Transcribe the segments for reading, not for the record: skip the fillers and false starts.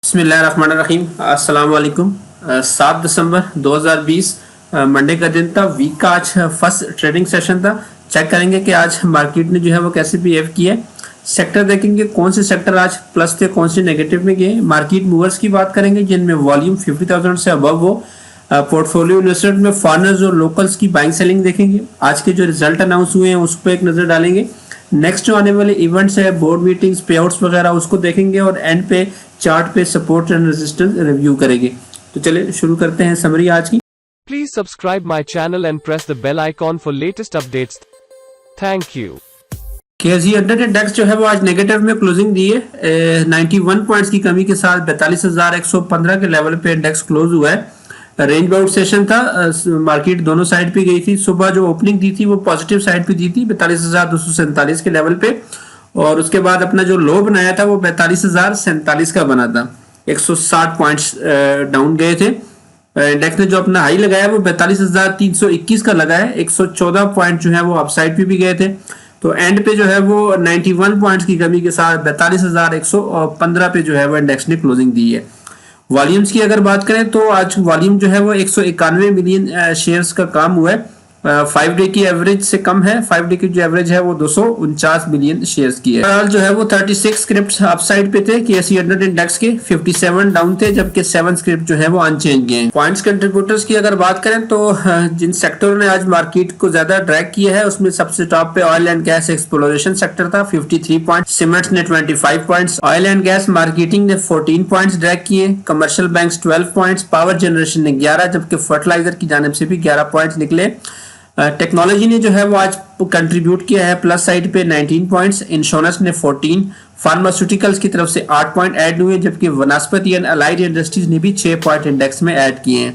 बिस्मिल्लाहिर्रहमानिर्रहीम। अस्सलाम वालेकुम। 7 दिसंबर 2020 मंडे का दिन था। वीक का आज फर्स्ट ट्रेडिंग सेशन था। चेक करेंगे कि आज मार्केट ने जो है वो कैसे बिहेव किया है। सेक्टर देखेंगे कौन से सेक्टर आज प्लस थे, कौन से नेगेटिव में गए। मार्केट मूवर्स की बात करेंगे जिनमें वॉल्यूम 50,000 से अबव हो। पोर्टफोलियो इन्वेस्टमेंट में फॉरेनर्स और लोकल्स की बाइंग सेलिंग देखेंगे। आज के जो रिजल्ट अनाउंस हुए हैं उस पर एक नजर डालेंगे। नेक्स्ट जो आने वाले इवेंट्स है, बोर्ड मीटिंग्स, पे आउट्स वगैरह, उसको देखेंगे और एंड पे चार्ट पे सपोर्ट एंड रेजिस्टेंस रिव्यू करेंगे। तो चलिए शुरू करते हैं समरी आज की। Please subscribe my channel and press the bell icon for latest updates. Thank you. KSE index जो है वो आज नेगेटिव में क्लोजिंग दी है। 91 पॉइंट्स की कमी के साथ 42,115 के लेवल पे इंडेक्स क्लोज हुआ है। रेंज बाउट सेशन था। मार्केट दोनों साइड पे गई थी। सुबह जो ओपनिंग दी थी वो पॉजिटिव साइड पे दी थी 42,247 के लेवल पे, और उसके बाद अपना जो लो बनाया था वो 42,047 का बना था। 160 पॉइंट्स डाउन गए थे। इंडेक्स ने जो अपना हाई लगाया वो 42,321 का लगा है। 114 पॉइंट जो है वो अपसाइड पे भी गए थे। तो एंड पे जो है वो 91 पॉइंट्स की कमी के साथ 42,115 पे जो है वो इंडेक्स ने क्लोजिंग दी है। वॉल्यूम्स की अगर बात करें तो आज वॉल्यूम जो है वो 191 मिलियन शेयर्स का काम हुआ है। 5 डे की एवरेज से कम है। 5 डे की जो एवरेज है वो 249 मिलियन शेयर्स की है। जो है वो 36 स्क्रिप्ट अपसाइड पे थे KSE इंडेक्स के, 57 डाउन थे, जबकि 7 स्क्रिप्ट जो है वो अनचेंज गए हैं। पॉइंट्स कंट्रीब्यूटर्स की अगर बात करें तो जिन सेक्टरों ने आज मार्केट को ज्यादा ड्रैग किया है उसमें सबसे टॉप पे oil and gas exploration sector था, 53 पॉइंट। सीमेंट्स ने 25 points. Oil and gas marketing ने 14 पॉइंट्स ड्रैग किए। Commercial banks 12 points. Power generation ने 11, जबकि फर्टिलाइजर की जानिब से भी 11 पॉइंट्स निकले। टेक्नोलॉजी ने जो है वो आज कंट्रीब्यूट किया है प्लस साइड पे 19 पॉइंट्स। इंश्योरेंस ने 14। फार्मास्यूटिकल्स की तरफ से 8 पॉइंट ऐड हुए, जबकि वनस्पति एंड अलाइड इंडस्ट्रीज ने भी 6 पॉइंट इंडेक्स में ऐड किए हैं।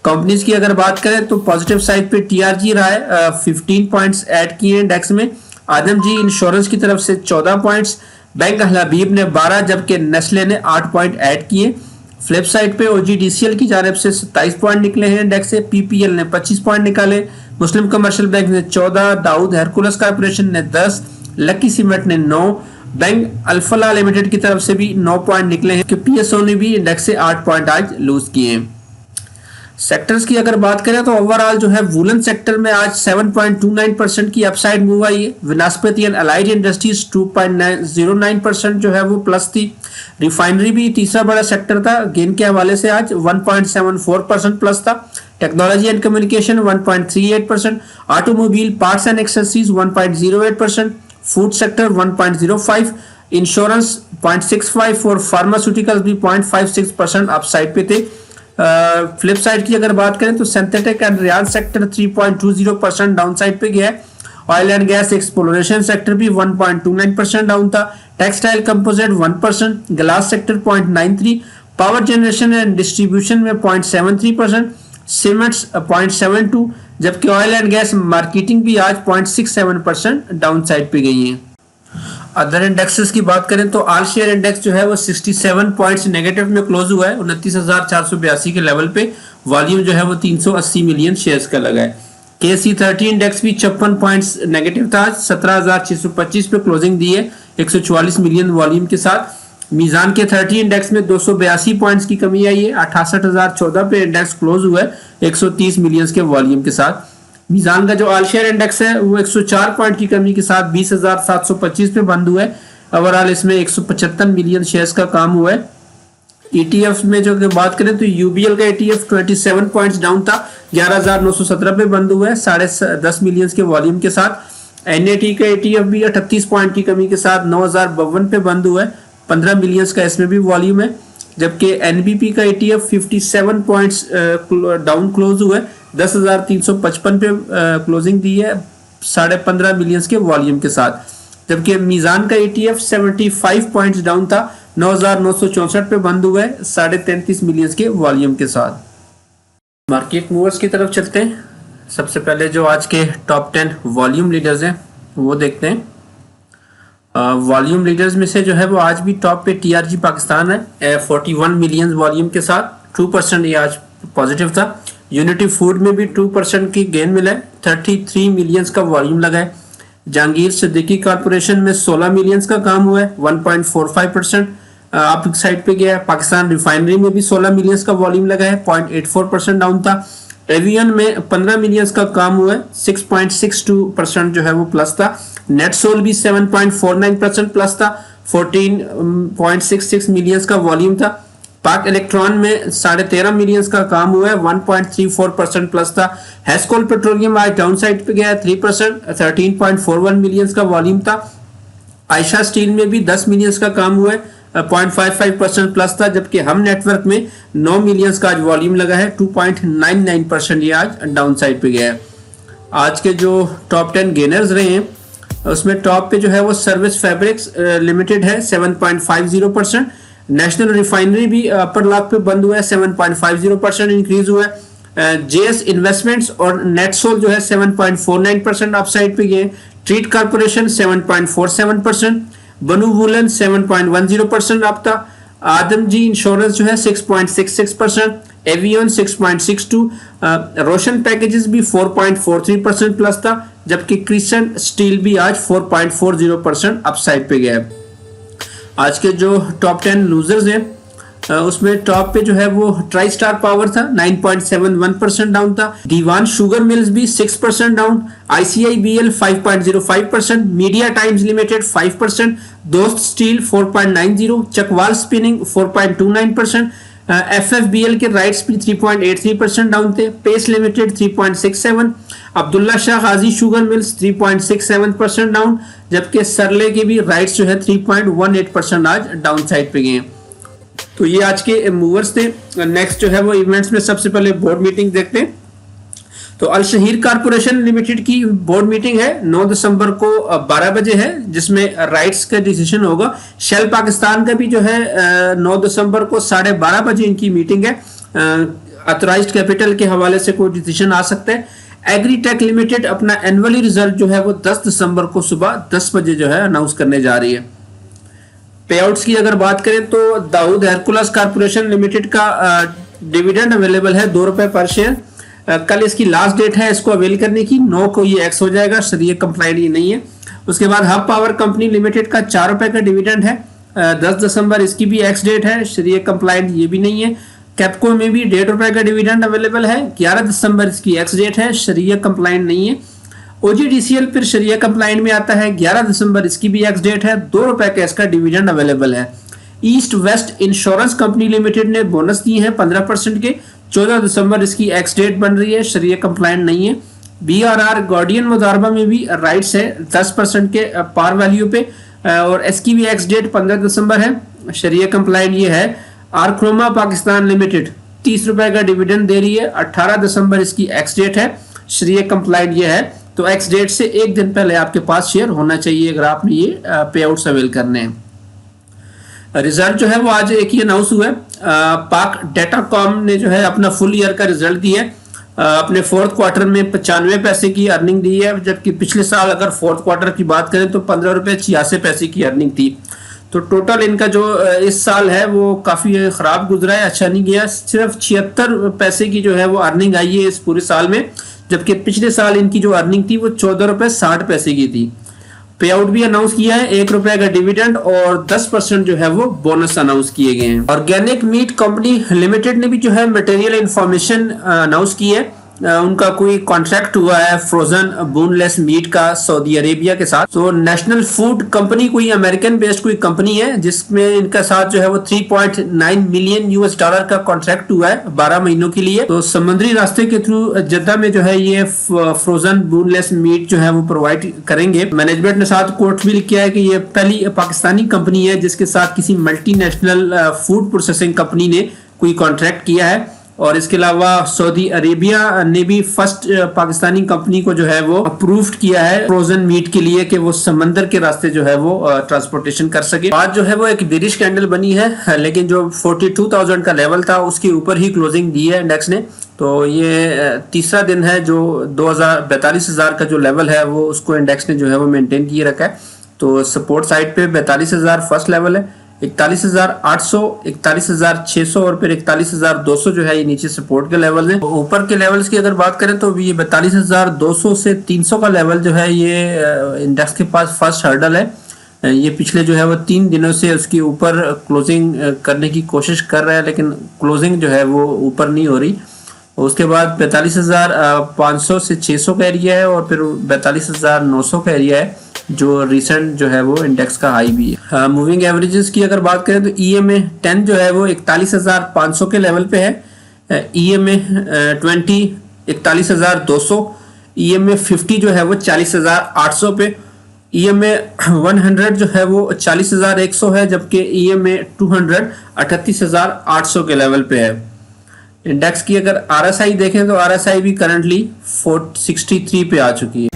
कंपनीज की अगर बात करें तो पॉजिटिव साइड पे TRG रहा है, 15 पॉइंट्स ऐड किए इंडेक्स में। आदमजी इंश्योरेंस की तरफ से 14 पॉइंट्स। बैंक अल हबीब ने 12, जबकि नेस्ले ने 8 पॉइंट ऐड किए। फ्लिप साइड पे OGDCL की जानिब से 27 पॉइंट निकले हैं इंडेक्स से। PPL ने 25 पॉइंट निकाले। मुस्लिम कमर्शियल बैंक ने 14, दाऊद हेरकुलस कॉर्पोरेशन ने 10, लकी सीमेंट ने 9, बैंक अल्फला लिमिटेड की तरफ से भी 9 पॉइंट निकले हैं। PSO ने भी इंडेक्स से 8 पॉइंट आज लूज किए हैं। सेक्टर्स की अगर बात करें तो ओवरऑल जो है वुलन सेक्टर में आज 7.29% की अपसाइड मूव आई है। वनस्पति एंड अलाइड इंडस्ट्रीज 2.09% जो है वो प्लस थी। रिफाइनरी भी तीसरा बड़ा सेक्टर था, गेन के हवाले से आज 1.74% प्लस था। Technology and communication 1.38%। Automobile parts and accessories 1.08%। Food sector 1.05%। Insurance 0.65% और फार्मास्यूटिकल्स भी 0.56% अपसाइड पे थे। फ्लिप साइड की अगर बात करें तो synthetic and real sector 3.20% down side पे गया है। Oil and gas exploration sector भी 1.29% डाउन था। Textile composite 1%। Glass sector 0.93%। Power generation and distribution में 0.73%। सीमेंट्स 0.72%, जबकि ऑयल एंड गैस मार्केटिंग भी आज 0.67% डाउन साइड पे गई है। अदर इंडेक्सेस की बात करें तो ऑल शेयर इंडेक्स जो है वो 67 पॉइंट्स नेगेटिव में क्लोज हुआ है 29,482 के लेवल पे। वॉल्यूम जो है वो 380 मिलियन शेयर्स का लगा है। KSE 30 इंडेक्स भी 56 पॉइंट्स नेगेटिव था, 17,625 पे क्लोजिंग दी है 144 मिलियन वॉल्यूम के साथ। मीजान के 30 इंडेक्स में 282 पॉइंट्स की कमी आई है, 68,014 पे इंडेक्स क्लोज हुआ है 130 मिलियन के वॉल्यूम के साथ। मीजान का जो ऑल शेयर इंडेक्स है वो 104 पॉइंट की कमी के साथ 20,725 पे बंद हुआ है। ओवरऑल इसमें 175 मिलियन शेयर्स का काम हुआ है। ETF में जो बात करें तो UBL का ETF 27 पॉइंट्स डाउन था, 11,917 पे बंद हुआ है 10.5 मिलियन के वॉल्यूम के साथ। NAT का ETF भी 38 पॉइंट की कमी के साथ 9,052 पे बंद हुआ है, 15 मिलियन का इसमें भी वॉल्यूम है। जबकि NBP का ETF 57 पॉइंट्स डाउन क्लोज हुआ है, 10,355 पे क्लोजिंग दी है 15.5 मिलियन के वॉल्यूम के साथ। जबकि मीजान का ETF 75 पॉइंट्स डाउन था, 9,964 पे बंद हुआ है 33.5 मिलियन के वॉल्यूम के साथ। मार्केट मूवर्स की तरफ चलते हैं। सबसे पहले जो आज के टॉप 10 वॉल्यूम लीडर्स हैं वो देखते हैं। वॉल्यूम लीडर्स में से जो है वो आज भी टॉप पे TRG पाकिस्तान है 41 मिलियन वॉल्यूम के साथ, 2% ये आज पॉजिटिव था। यूनिटी फूड में भी 2% की गेन मिला है, 33 मिलियन का वॉल्यूम लगा है। जहांगीर सिद्दीकी कॉर्पोरेशन में 16 मिलियंस का काम हुआ है, 1.45% अप साइड पे गया है। पाकिस्तान रिफाइनरी में भी 16 मिलियंस का वॉल्यूम लगा है, 0.84% डाउन था। एवियन में 15 मिलियंस का काम हुआ है, 6.62% जो है वो प्लस था। नेट सोल भी 7.49% प्लस था, 14.66 मिलियंस का वॉल्यूम था। पाक इलेक्ट्रॉन में 13.5 मिलियंस का काम हुआ है, 1.34% प्लस था। हेस्कोल पेट्रोलियम आज डाउन साइड पे गया है 3%, 13.41 मिलियंस का वॉल्यूम था। आयशा स्टील में भी 10 मिलियंस का काम हुआ है, 0.55% प्लस था, जबकि हम नेटवर्क में 9 मिलियंस का आज वॉल्यूम लगा है, 2.99% ये आज डाउन साइड पे गया है। आज के जो टॉप 10 गेनर्स रहे हैं उसमें टॉप पे जो है वो सर्विस फैब्रिक्स लिमिटेड है, 7.50%। नेशनल रिफाइनरी भी अपर लॉक पे बंद हुआ है, 7.50% इंक्रीज हुआ है। जेएस इन्वेस्टमेंट्स और नेटसोल जो है 7.49% अपसाइड पे गए। ट्रीट कॉर्पोरेशन 7.47%, बनू वुलन 7.10% अप था। आदमजी इंश्योरेंस जो है 6.66%, एवियन 6.62, रोशन पैकेजेस भी 4.43% प्लस था, जबकि क्रिसेंट स्टील भी आज 4.40% अपसाइड पे गया है। आज के जो टॉप 10 लूजर्स हैं उसमें टॉप पे जो है वो ट्राई स्टार पावर था, 9.71% डाउन था। दीवान शुगर मिल्स भी 6% down. ICIBL 5.05%, media times limited 5%, दोस्त स्टील 4.90, चकवाल स्पिनिंग 4.29%, FFBL के राइट्स भी 3.83% डाउन थे। पेस लिमिटेड 3.67, अब्दुल्ला शाह गाजी शुगर मिल्स 3.67% डाउन, जबकि सरले के भी राइट्स जो है 3.18% आज डाउन साइड पे गए हैं। तो ये आज के मूवर्स थे। नेक्स्ट जो है वो इवेंट्स में सबसे पहले बोर्ड मीटिंग देखते हैं। तो अल शहीर कारपोरेशन लिमिटेड की बोर्ड मीटिंग है 9 दिसंबर को 12 बजे है, जिसमें राइट्स का डिसीजन होगा। शेल पाकिस्तान का भी जो है 9 दिसंबर को 12:30 बजे इनकी मीटिंग है। ऑथराइज्ड कैपिटल के हवाले से कोई डिसीजन आ सकता है। एग्रीटेक लिमिटेड अपना एनुअली रिजल्ट जो है वो 10 दिसंबर को सुबह 10 बजे जो है अनाउंस करने जा रही है। पे आउट्स की अगर बात करें तो दाऊद हेरकुलस कारपोरेशन लिमिटेड का डिविडेंड अवेलेबल है 2 रुपए पर शेयर। कल इसकी लास्ट डेट है इसको अवेल करने की, 9 को ये एक्स हो जाएगा, शरीय कंप्लाइंट ये नहीं है। उसके बाद हब पावर कंपनी लिमिटेड का 4 रुपए का डिविडेंड है, 10 दिसंबर इसकी भी एक्स डेट है, शरीय कंप्लाइंट ये भी नहीं है। कैपको में भी 1.5 रुपए का डिविडेंड अवेलेबल है, 11 दिसंबर इसकी एक्स डेट है, शरीय कंप्लाइंट नहीं है। OGDCL फिर शरीय कंप्लाइंट में आता है, 11 दिसंबर इसकी भी एक्स डेट है, 2 रुपए का इसका डिविडेंड अवेलेबल है। East west insurance company limited ने बोनस दिए हैं 15% के, 14 दिसंबर इसकी एक्स डेट बन रही है, शरीय कंप्लाइंट नहीं है। BRR गार्डियन मुजारबा में भी राइट्स है 10% के पार वैल्यू पे, और इसकी भी एक्स डेट 15 दिसंबर है, शरीय कंप्लाइंट ये है। आरक्रोमा पाकिस्तान लिमिटेड 30 रुपए का डिविडेंड दे रही है, 18 दिसंबर इसकी एक्स डेट है, शरीय कंप्लाइंट ये है। तो एक्स डेट से एक दिन पहले आपके पास शेयर होना चाहिए अगर आपने ये पे आउट्स अवेल करने हैं। रिजल्ट जो है वो आज एक ही अनाउंस हुआ है। पाक डेटाकॉम ने जो है अपना फुल ईयर का रिजल्ट दिया है। अपने फोर्थ क्वार्टर में 95 पैसे की अर्निंग दी है, जबकि पिछले साल अगर फोर्थ क्वार्टर की बात करें तो 15 रुपए 86 पैसे की अर्निंग थी। तो टोटल इनका जो इस साल है वो काफी खराब गुजरा है, अच्छा नहीं गया। सिर्फ 76 पैसे की जो है वो अर्निंग आई है इस पूरे साल में, जबकि पिछले साल इनकी जो अर्निंग थी वो 14 रुपए 60 पैसे की थी। पे आउट भी अनाउंस किया है, 1 रुपए का डिविडेंड और 10% जो है वो बोनस अनाउंस किए गए हैं। ऑर्गेनिक मीट कंपनी लिमिटेड ने भी जो है मटेरियल इंफॉर्मेशन अनाउंस की है। उनका कोई कॉन्ट्रैक्ट हुआ है फ्रोजन बोनलेस मीट का सऊदी अरेबिया के साथ। तो नेशनल फूड कंपनी कोई अमेरिकन बेस्ड कोई कंपनी है, जिसमें इनका साथ जो है वो $3.9 मिलियन का कॉन्ट्रैक्ट हुआ है 12 महीनों के लिए। तो समुद्री रास्ते के थ्रू जद्दा में जो है ये फ्रोजन बोनलेस मीट जो है वो प्रोवाइड करेंगे। मैनेजमेंट ने साथ कोर्ट भी लिख किया है कि ये पहली पाकिस्तानी कंपनी है जिसके साथ किसी मल्टीनेशनल फूड प्रोसेसिंग कंपनी ने कोई कॉन्ट्रैक्ट किया है। और इसके अलावा सऊदी अरेबिया ने भी फर्स्ट पाकिस्तानी कंपनी को जो है वो अप्रूव्ड किया है फ्रोजन मीट के लिए कि वो समंदर के रास्ते जो है वो ट्रांसपोर्टेशन कर सके। आज जो है वो एक बेरिश कैंडल बनी है, लेकिन जो 42,000 का लेवल था उसके ऊपर ही क्लोजिंग दी है इंडेक्स ने। तो ये तीसरा दिन है जो 42,000 का जो लेवल है वो उसको इंडेक्स ने जो है वो मेंटेन किए रखा है। तो सपोर्ट साइड पे 42,000 फर्स्ट लेवल है, 41,800, 41,600 और फिर 41,200 जो है ये नीचे सपोर्ट के लेवल हैं। ऊपर के लेवल्स की अगर बात करें तो ये 42,200 से 300 का लेवल जो है ये इंडेक्स के पास फर्स्ट हर्डल है। ये पिछले जो है वो 3 दिनों से उसके ऊपर क्लोजिंग करने की कोशिश कर रहा है, लेकिन क्लोजिंग जो है वो ऊपर नहीं हो रही। उसके बाद 42,500 से 600 का एरिया है और फिर 42,900 का एरिया है जो रिसेंट जो है वो इंडेक्स का हाई भी है। मूविंग एवरेजेस की अगर बात करें तो EMA 10 जो है वो 41,500 के लेवल पे है। EMA 20 41,200, EMA 50 जो है वो 40,800 पे, EMA 100 जो है वो 40,100 है, जबकि EMA 200 38,800 के लेवल पे है। इंडेक्स की अगर RSI देखें तो RSI भी करंटली 463 पे आ चुकी है।